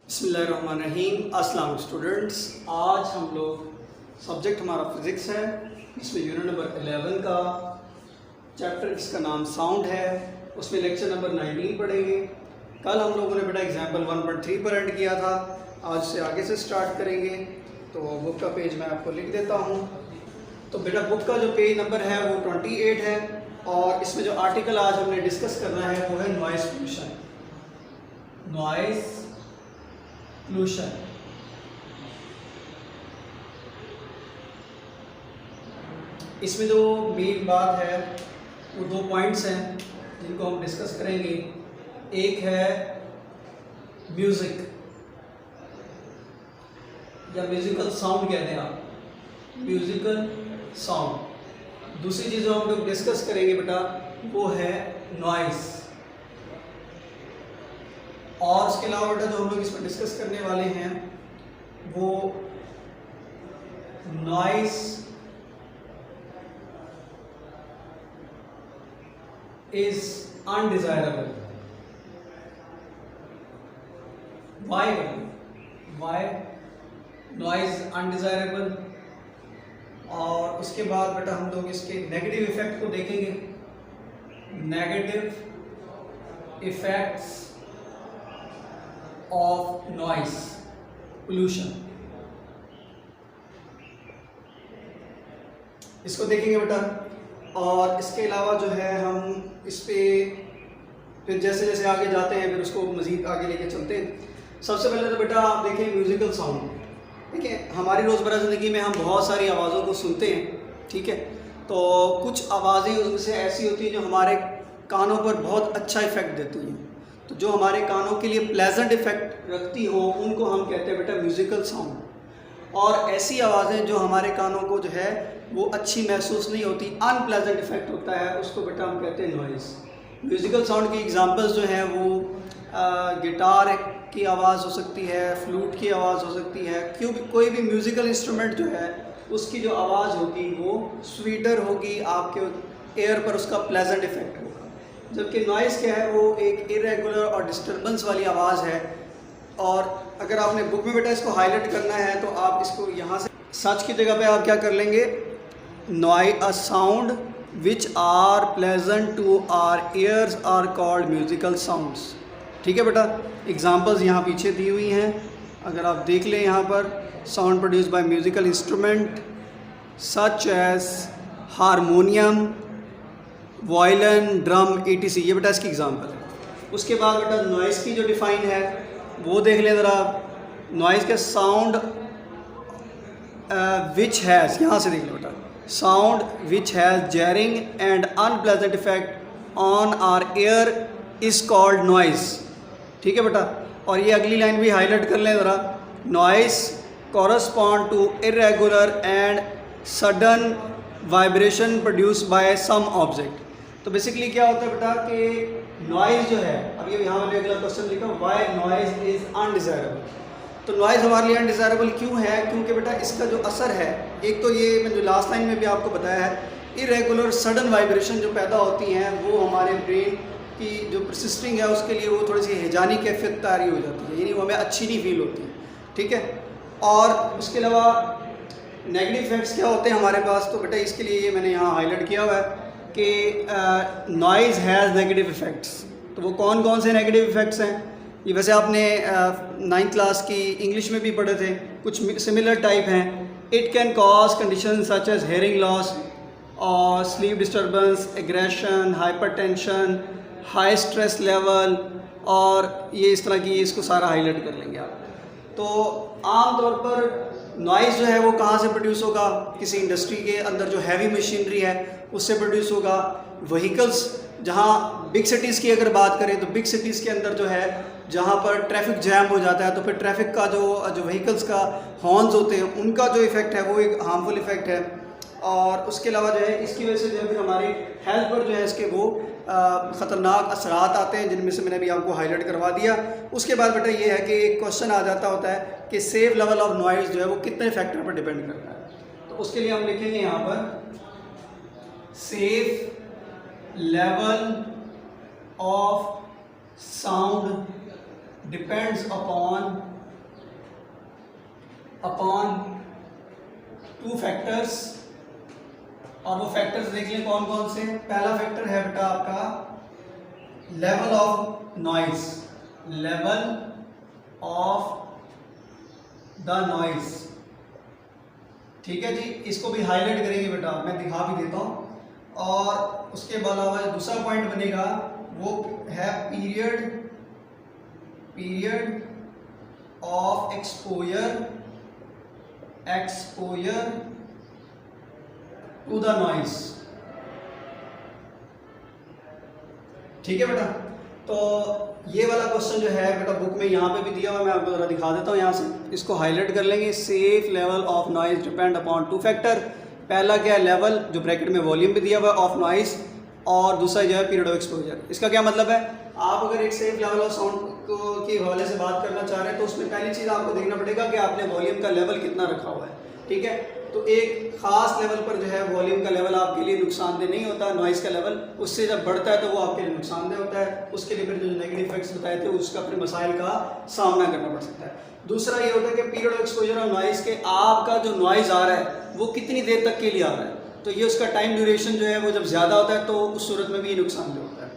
बिस्मिल्लाहिर्रहमानिर्रहीम। अस्सलाम स्टूडेंट्स, आज हम लोग सब्जेक्ट हमारा फिज़िक्स है। इसमें यूनिट नंबर 11 का चैप्टर जिसका नाम साउंड है, उसमें लेक्चर नंबर 19 पढ़ेंगे। कल हम लोगों ने बेटा एग्जाम्पल 1.3 पर एंड किया था, आज से आगे से स्टार्ट करेंगे। तो बुक का पेज मैं आपको लिख देता हूँ। तो बेटा बुक का जो पेज नंबर है वो 28 है, और इसमें जो आर्टिकल आज हमने डिस्कस करना है वो है नॉइस पोल्यूशन। नॉइस पोल्यूशन इसमें जो मेन बात है वो दो पॉइंट्स हैं जिनको हम डिस्कस करेंगे। एक है म्यूज़िक या म्यूज़िकल साउंड कहते हैं आप, म्यूज़िकल साउंड। दूसरी चीज़ जो हम लोग डिस्कस करेंगे बेटा वो है नॉइस। और उसके अलावा बेटा जो हम लोग इसमें डिस्कस करने वाले हैं वो noise is undesirable. Why noise undesirable. और उसके बाद बेटा हम लोग इसके नेगेटिव इफेक्ट को देखेंगे। Negative effects of noise pollution, इसको देखेंगे बेटा। और इसके अलावा जो है हम इस पे फिर जैसे जैसे आगे जाते हैं फिर उसको मज़ीद आगे लेके चलते हैं। सबसे पहले तो बेटा आप देखें म्यूज़िकल साउंड। देखिए हमारी रोज़मर्रा ज़िंदगी में हम बहुत सारी आवाज़ों को सुनते हैं, ठीक है। तो कुछ आवाज़ें उसमें से ऐसी होती हैं जो हमारे कानों पर बहुत अच्छा इफ़ेक्ट देती हैं। तो जो हमारे कानों के लिए प्लेजेंट इफ़ेक्ट रखती हो उनको हम कहते हैं बेटा म्यूज़िकल साउंड। और ऐसी आवाज़ें जो हमारे कानों को जो है वो अच्छी महसूस नहीं होती, अनप्लेजेंट इफ़ेक्ट होता है, उसको बेटा हम कहते हैं नॉइज़। म्यूज़िकल साउंड की एग्जांपल्स जो हैं वो गिटार की आवाज़ हो सकती है, फ्लूट की आवाज़ हो सकती है। कोई भी म्यूज़िकल इंस्ट्रूमेंट जो है उसकी जो आवाज़ होगी वो स्वीटर होगी, आपके एयर पर उसका प्लेजेंट इफ़ेक्ट होगा। जबकि नॉइज़ क्या है वो एक इरेगुलर और डिस्टर्बेंस वाली आवाज़ है। और अगर आपने बुक में बेटा इसको हाईलाइट करना है तो आप इसको यहाँ से सर्च की जगह पे आप क्या कर लेंगे, a sound which are pleasant to our ears are called musical sounds. ठीक है बेटा, एग्जांपल्स यहाँ पीछे दी हुई हैं, अगर आप देख लें यहाँ पर। Sound produce by musical instrument such as harmonium, violin, drum, etc। ये बेटा इसकी एग्जांपल है। उसके बाद बेटा नॉइज़ की जो डिफ़ाइन है वो देख लें ज़रा। नॉइज़ के साउंड विच हैज़, यहाँ से देख लें बेटा, sound which has jarring and unpleasant effect on our air is called noise. ठीक है बेटा। और ये अगली लाइन भी हाईलाइट कर लें ज़रा। Noise correspond to irregular and sudden vibration produce by some object. तो बेसिकली क्या होता है बेटा कि नॉइज़ जो है, अब ये यहाँ मैंने अगला क्वेश्चन लिखा, वाई नॉइज़ इज़ अनडिज़ायरेबल। तो नॉइज़ हमारे लिए अनडिज़ायरेबल क्यों है? क्योंकि बेटा इसका जो असर है, एक तो ये मैंने जो लास्ट लाइन में भी आपको बताया है, इरेगुलर सडन वाइब्रेशन जो पैदा होती हैं वो हमारे ब्रेन की जो परसिस्टिंग है उसके लिए वो थोड़ी सी हैजानी कैफियत तारी हो जाती है, यानी वो हमें अच्छी नहीं फील होती है। ठीक है। और उसके अलावा नेगेटिव इफेक्ट्स क्या होते हैं हमारे पास, तो बेटा इसके लिए ये मैंने यहाँ हाईलाइट किया हुआ है कि नॉइज़ हैज़ नेगेटिव इफ़ेक्ट्स। तो वो कौन कौन से नेगेटिव इफ़ेक्ट्स हैं? ये वैसे आपने 9th क्लास की इंग्लिश में भी पढ़े थे, कुछ सिमिलर टाइप हैं। It can cause condition such as hearing loss और sleep disturbance, aggression, hypertension, high stress level, और ये इस तरह की, इसको सारा हाईलाइट कर लेंगे आप। तो आम तौर पर नॉइज़ जो है वो कहाँ से प्रोड्यूस होगा? किसी इंडस्ट्री के अंदर जो हैवी मशीनरी है उससे प्रोड्यूस होगा। व्हीकल्स, जहाँ बिग सिटीज़ की अगर बात करें तो बिग सिटीज़ के अंदर जो है जहाँ पर ट्रैफिक जैम हो जाता है तो फिर ट्रैफिक का जो व्हीकल्स का हॉर्न्स होते हैं उनका जो इफ़ेक्ट है वो एक हार्मफुल इफ़ेक्ट है। और उसके अलावा जो है इसकी वजह से जो है फिर हमारी हेल्थ पर जो है इसके वो ख़तरनाक असरात आते हैं, जिनमें से मैंने अभी आपको हाईलाइट करवा दिया। उसके बाद बेटा ये है कि एक क्वेश्चन आ जाता होता है कि सेफ लेवल ऑफ नॉइज़ जो है वो कितने फैक्टर पर डिपेंड करता है। तो उसके लिए हम लिखेंगे यहाँ पर safe level of sound depends upon upon 2 factors, और वो फैक्टर्स देख लें कौन कौन से। पहला फैक्टर है बेटा आपका level of noise, level of the noise, ठीक है जी। इसको भी हाईलाइट करेंगे बेटा, मैं दिखा भी देता हूँ। और उसके अलावा जो दूसरा पॉइंट बनेगा वो है period of exposure to the noise, ठीक है बेटा। तो ये वाला क्वेश्चन जो है बेटा बुक में यहाँ पे भी दिया हुआ है, मैं आपको जरा दिखा देता हूँ यहाँ से। इसको हाईलाइट कर लेंगे। Safe level of noise depend upon 2 factor. पहला क्या है, लेवल, जो ब्रैकेट में वॉल्यूम भी दिया हुआ है ऑफ नॉइज, और दूसरा जो है पीरियड ऑफ एक्सपोजर। इसका क्या मतलब है, आप अगर एक सेफ लेवल ऑफ साउंड के हवाले से बात करना चाह रहे हैं तो उसमें पहली चीज़ आपको देखना पड़ेगा कि आपने वॉल्यूम का लेवल कितना रखा हुआ है, ठीक है। तो एक खास लेवल पर जो है वॉल्यूम का लेवल आपके लिए नुकसानदेह नहीं होता, नॉइज़ का लेवल उससे जब बढ़ता है तो वो आपके लिए नुकसानदेह होता है। उसके लिए फिर जो नेगेटिव इफेक्ट्स बताए थे उसका फिर मसाइल का सामना करना पड़ सकता है। दूसरा ये होता है कि पीरियड ऑफ एक्सपोजर और नॉइज़ के आपका जो नॉइज़ आ रहा है वो कितनी देर तक के लिए आ रहा है, तो ये उसका टाइम ड्यूरेशन जो है वो जब ज़्यादा होता है तो उस सूरत में भी ये नुकसानदेह होता है,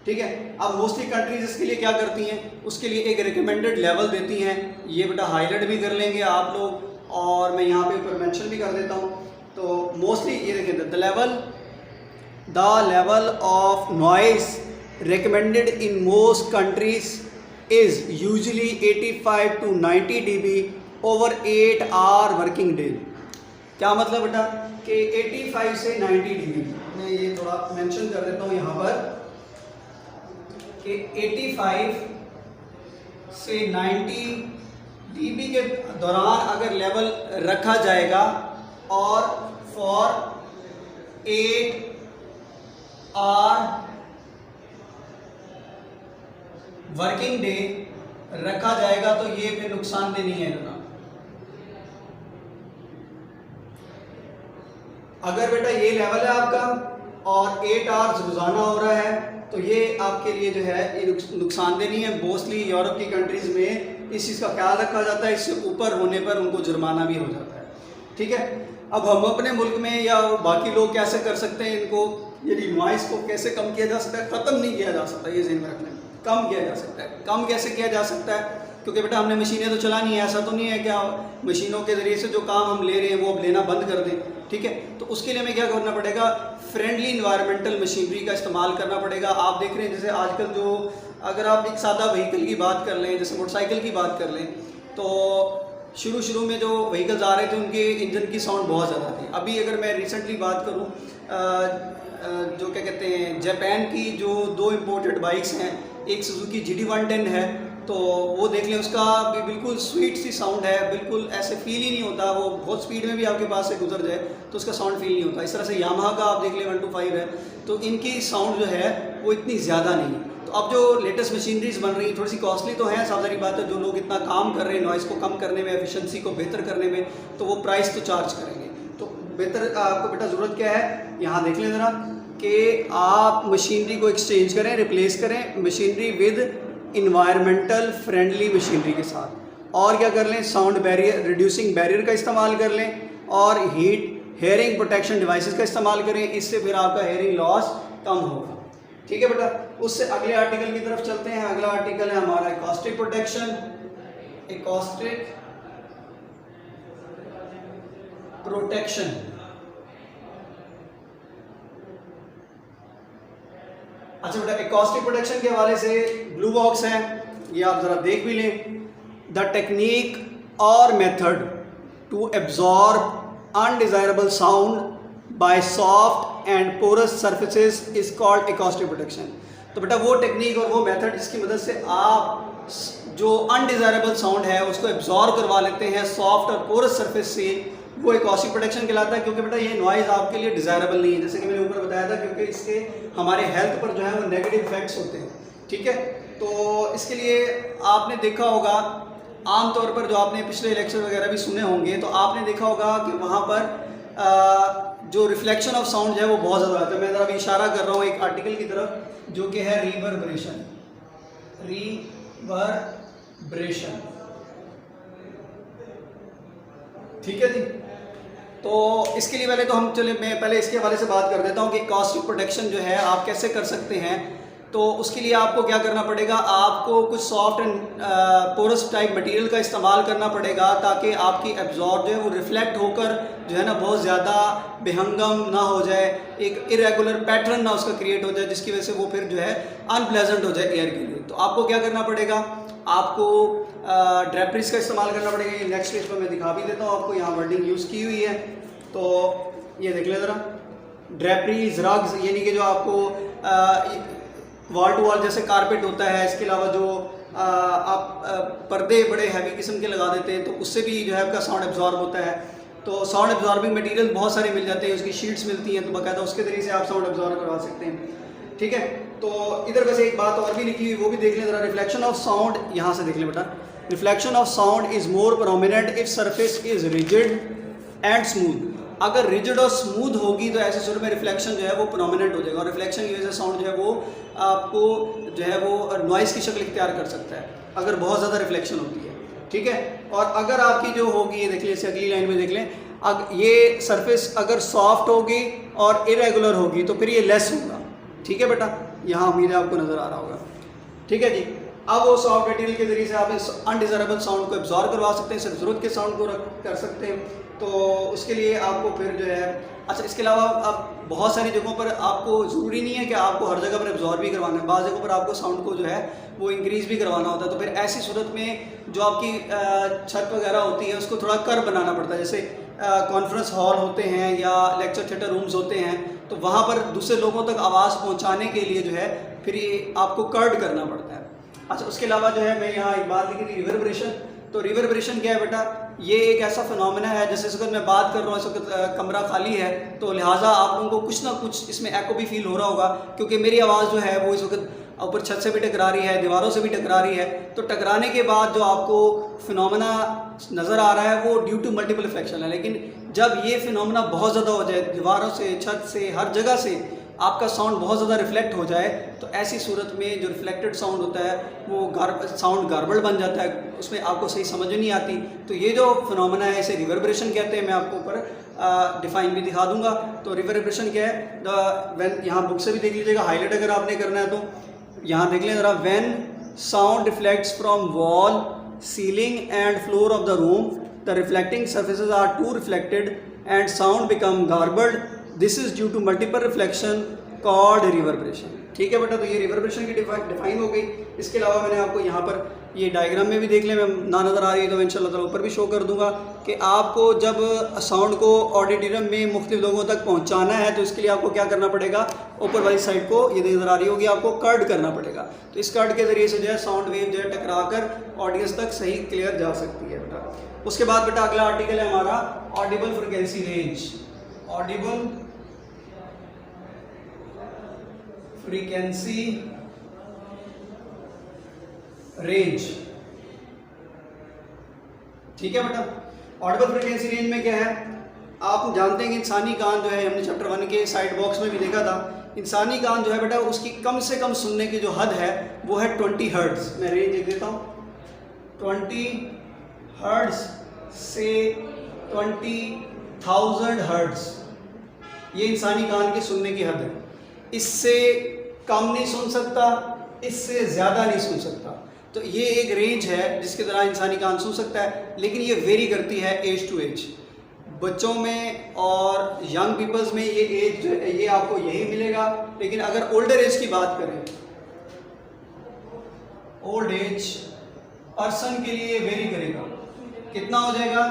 ठीक है। अब मोस्टली कंट्रीज इसके लिए क्या करती हैं, उसके लिए एक रिकमेंडेड लेवल देती हैं। ये बेटा हाईलाइट भी कर लेंगे आप लोग, और मैं यहाँ पे ऊपर मेंशन भी कर देता हूँ। तो मोस्टली ये देखें, the level of noise recommended in most countries is usually 85 to 90 dB over 8 hour working day. क्या मतलब बेटा कि 85 से 90 dB, मैं ये थोड़ा मेंशन कर देता हूँ यहाँ पर कि 85 से 90 dB के दौरान अगर लेवल रखा जाएगा और फॉर 8 आवर वर्किंग डे रखा जाएगा तो ये फिर नुकसानदेह नहीं है बेटा। अगर बेटा ये लेवल है आपका और 8 आवर्स रोजाना हो रहा है तो ये आपके लिए जो है ये नुकसानदेह नहीं है। मोस्टली यूरोप की कंट्रीज में इस चीज़ का ख्याल रखा जाता है, इससे ऊपर होने पर उनको जुर्माना भी हो जाता है, ठीक है। अब हम अपने मुल्क में या बाकी लोग कैसे कर सकते हैं इनको, ये नॉइज़ को कैसे कम किया जा सकता है, ख़त्म नहीं किया जा सकता, ये ज़हन में रखना है। कम किया जा सकता है। कम कैसे किया जा सकता है, क्योंकि बेटा हमने मशीनें तो चलानी है, ऐसा तो नहीं है कि मशीनों के ज़रिए से जो काम हम ले रहे हैं वो अब लेना बंद कर दें, ठीक है। तो उसके लिए हमें क्या करना पड़ेगा, फ्रेंडली इन्वायरमेंटल मशीनरी का इस्तेमाल करना पड़ेगा। आप देख रहे हैं जैसे आजकल जो, अगर आप एक सादा व्हीकल की बात कर लें, जैसे मोटरसाइकिल की बात कर लें, तो शुरू में जो व्हीकल्स आ रहे थे उनके इंजन की साउंड बहुत ज़्यादा थी। अभी अगर मैं रिसेंटली बात करूँ, जो क्या कहते हैं, जापान की जो 2 इम्पोर्टेड बाइक्स हैं, एक सुजुकी GD110 है, तो वो देख लें, उसका भी बिल्कुल स्वीट सी साउंड है, बिल्कुल ऐसे फील ही नहीं होता, वो बहुत स्पीड में भी आपके पास से गुजर जाए तो उसका साउंड फील नहीं होता। इस तरह से यामाहा का आप देख लें 125 है, तो इनकी साउंड जो है वो इतनी ज़्यादा नहीं है। तो अब जो लेटेस्ट मशीनरीज बन रही हैं थोड़ी सी कॉस्टली तो हैं, सारी बात है, जो लोग इतना काम कर रहे हैं नॉइज़ को कम करने में, एफिशिएंसी को बेहतर करने में, तो वो प्राइस तो चार्ज करेंगे। तो बेहतर आपको बेटा ज़रूरत क्या है, यहाँ देख लें ज़रा कि आप मशीनरी को एक्सचेंज करें, रिप्लेस करें machinery with environmental friendly machinery के साथ, और क्या कर लें, साउंड बैरियर, रिड्यूसिंग बैरियर का इस्तेमाल कर लें, और हेयरिंग प्रोटेक्शन डिवाइसेस का इस्तेमाल करें। इससे फिर आपका हेयरिंग लॉस कम होगा, ठीक है बेटा। उससे अगले आर्टिकल की तरफ चलते हैं। अगला आर्टिकल है हमारा एकॉस्टिक प्रोटेक्शन, एकॉस्टिक प्रोटेक्शन। अच्छा बेटा, एकॉस्टिक प्रोटेक्शन के हवाले से ब्लू बॉक्स है, ये आप जरा देख भी लें। द टेक्निक और method to absorb undesirable sound by soft and porous surfaces is called acoustic protection. तो बेटा वो टेक्निक और वो मेथड जिसकी मदद से आप जो अनडिजायरेबल साउंड है उसको एब्जॉर्ब करवा लेते हैं सॉफ्ट और पोरस सरफेस से, वो एकॉस्टिक प्रोटेक्शन कहलाता है। क्योंकि बेटा ये नॉइज़ आपके लिए डिज़ायरेबल नहीं है, जैसे कि मैंने ऊपर बताया था, क्योंकि इसके हमारे हेल्थ पर जो है वो नेगेटिव इफेक्ट्स होते हैं, ठीक है। तो इसके लिए आपने देखा होगा, आमतौर पर जो आपने पिछले लेक्चर वगैरह भी सुने होंगे, तो आपने देखा होगा कि वहाँ पर जो रिफ्लेक्शन ऑफ साउंड है वो बहुत ज़्यादा आता है। मैं ज़रा अभी इशारा कर रहा हूँ एक आर्टिकल की तरफ जो कि है रिवर्बरेशन। ठीक है जी। तो इसके लिए पहले तो हम चले, मैं पहले इसके हवाले से बात कर देता हूँ कि कास्टिक प्रोटेक्शन जो है आप कैसे कर सकते हैं। तो उसके लिए आपको क्या करना पड़ेगा, आपको कुछ soft and porous type material का इस्तेमाल करना पड़ेगा ताकि आपकी एब्जॉर्ब जो है वो रिफ्लेक्ट होकर जो है ना बहुत ज़्यादा बेहंगम ना हो जाए, एक इरेगुलर पैटर्न ना उसका क्रिएट हो जाए जिसकी वजह से वो फिर जो है अनप्लेजेंट हो जाए एयर के लिए। तो आपको क्या करना पड़ेगा, आपको ड्रेपरीज का इस्तेमाल करना पड़ेगा। ये नेक्स्ट पेज पर मैं दिखा भी देता हूँ आपको, यहाँ वर्डिंग यूज़ की हुई है। तो ये देख ले ज़रा, ड्रेपरीज, रग्स, यानी कि जो आपको वॉल टू वॉल जैसे कारपेट होता है, इसके अलावा जो आप पर्दे बड़े हैवी किस्म के लगा देते हैं तो उससे भी जो है आपका साउंड एब्जॉर्ब होता है। तो साउंड एब्जॉर्बिंग मटेरियल बहुत सारे मिल जाते हैं, उसकी शीट्स मिलती हैं, तो बाकायदा उसके ज़रिए से आप साउंड एब्जॉर्ब करवा सकते हैं। ठीक है, तो इधर वैसे एक बात और भी लिखी हुई, वो भी देख लें ज़रा। रिफ्लेक्शन ऑफ साउंड, यहाँ से देख लें बेटा, reflection of sound is more prominent if surface is rigid and smooth. अगर रिजिड और स्मूथ होगी तो ऐसे सूरत में रिफ्लेक्शन जो है वो प्रोमिनेंट हो जाएगा, और रिफ्लेक्शन की वजह से साउंड जो है वो आपको जो है वो नॉइज़ की शक्ल इख्तियार कर सकता है अगर बहुत ज़्यादा रिफ्लेक्शन होती है। ठीक है, और अगर आपकी जो होगी, ये देख लें, इसे अगली लाइन में देख लें, ये सरफेस अगर सॉफ्ट होगी और इरेगुलर होगी तो फिर ये लेस होगा। ठीक है बेटा, यहाँ उम्मीद है आपको नज़र आ रहा होगा। ठीक है जी, अब वो सॉफ्ट मटेरियल के जरिए से आप इस अनडिज़ायरेबल साउंड को एब्जॉर्ब करवा सकते हैं, सिर्फ ज़रूरत के साउंड को कर सकते हैं। तो उसके लिए आपको फिर जो है, अच्छा इसके अलावा आप बहुत सारी जगहों पर आपको ज़रूरी नहीं है कि आपको हर जगह पर एब्जॉर्ब भी करवाना है, बाज़ जगहों पर आपको साउंड को जो है वो इंक्रीज़ भी करवाना होता है। तो फिर ऐसी सूरत में जो आपकी छत वगैरह होती है उसको थोड़ा कर्व बनाना पड़ता है। जैसे कॉन्फ्रेंस हॉल होते हैं या लेक्चर थिएटर रूम्स होते हैं, तो वहाँ पर दूसरे लोगों तक आवाज़ पहुँचाने के लिए जो है फिर ये आपको कर्व करना पड़ता है। अच्छा, उसके अलावा जो है मैं यहाँ एक बात लिखी थी, रिवर्बरेशन। तो रिवर्बरेशन क्या है बेटा, ये एक ऐसा फिनोमेना है, जैसे इस वक्त मैं बात कर रहा हूँ, इस वक्त कमरा खाली है तो लिहाजा आप लोगों को कुछ ना कुछ इसमें एको भी फील हो रहा होगा, क्योंकि मेरी आवाज़ जो है वो इस वक्त ऊपर छत से भी टकरा रही है, दीवारों से भी टकरा रही है। तो टकराने के बाद जो आपको फिनोमेना नज़र आ रहा है वो ड्यू टू मल्टीपल रिफ्लेक्शन है। लेकिन जब ये फिनोमेना बहुत ज़्यादा हो जाए, दीवारों से, छत से, हर जगह से आपका साउंड बहुत ज़्यादा रिफ्लेक्ट हो जाए, तो ऐसी सूरत में जो रिफ्लेक्टेड साउंड होता है वो साउंड गार्बल बन जाता है, उसमें आपको सही समझ नहीं आती। तो ये जो फिनोमेना है इसे रिवर्बरेशन कहते हैं। मैं आपको ऊपर डिफाइन भी दिखा दूंगा। तो रिवर्बरेशन क्या है, व्हेन, यहाँ बुक से भी देख लीजिएगा, हाईलाइट अगर आपने करना है तो यहाँ देख लें ज़रा। When sound reflects from wall, ceiling and floor of the room, the reflecting surfaces are to reflected and sound become garbled, this is due to multiple reflection called reverberation. ठीक है बेटा, तो ये रिवर्बरेशन की डिफाइन हो गई। इसके अलावा मैंने आपको यहाँ पर ये डायग्राम में भी देख लें, मैं ना नज़र आ रही है तो इंशाल्लाह ताला ऊपर भी शो कर दूंगा कि आपको जब साउंड को ऑडिटोरियम में मुख्तलिफ लोगों तक पहुँचाना है तो इसके लिए आपको क्या करना पड़ेगा, ऊपर वाली साइड को ये नज़र आ रही होगी, आपको कर्ड करना पड़ेगा। तो इस कर्ड के ज़रिए से जो है साउंड वेव जो है टकरा कर ऑडियंस तक सही क्लियर जा सकती है बेटा। उसके बाद बेटा अगला आर्टिकल है हमारा Audible frequency range. Audible frequency range. ठीक है बेटा, ऑडिबल फ्रीक्वेंसी रेंज में क्या है, आप जानते हैं कि इंसानी कान जो है, हमने चैप्टर 1 के साइड बॉक्स में भी देखा था, इंसानी कान जो है बेटा उसकी कम से कम सुनने की जो हद है वो है 20 हर्ट्ज। मैं रेंज लिख देता हूँ, 20 हर्ट्ज से 20,000 हर्ट्ज, ये इंसानी कान की सुनने की हद है। इससे कम नहीं सुन सकता, इससे ज़्यादा नहीं सुन सकता। तो ये एक रेंज है जिसके दौरान इंसानी कान सुन सकता है, लेकिन ये वेरी करती है एज टू एज। बच्चों में और यंग पीपल्स में ये एज ये आपको यही मिलेगा, लेकिन अगर ओल्डर एज की बात करें, ओल्ड एज पर्सन के लिए वेरी करेगा, कितना हो जाएगा,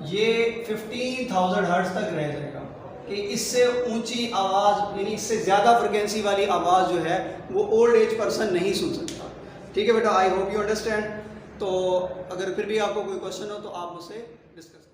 ये 15,000 हर्ट्ज तक रह जाएगा कि इससे ऊंची आवाज़ यानी इससे ज़्यादा फ्रिक्वेंसी वाली आवाज़ जो है वो ओल्ड एज पर्सन नहीं सुन सकता। ठीक है बेटा, आई होप यू अंडरस्टैंड। तो अगर फिर भी आपको कोई क्वेश्चन हो तो आप मुझसे डिस्कस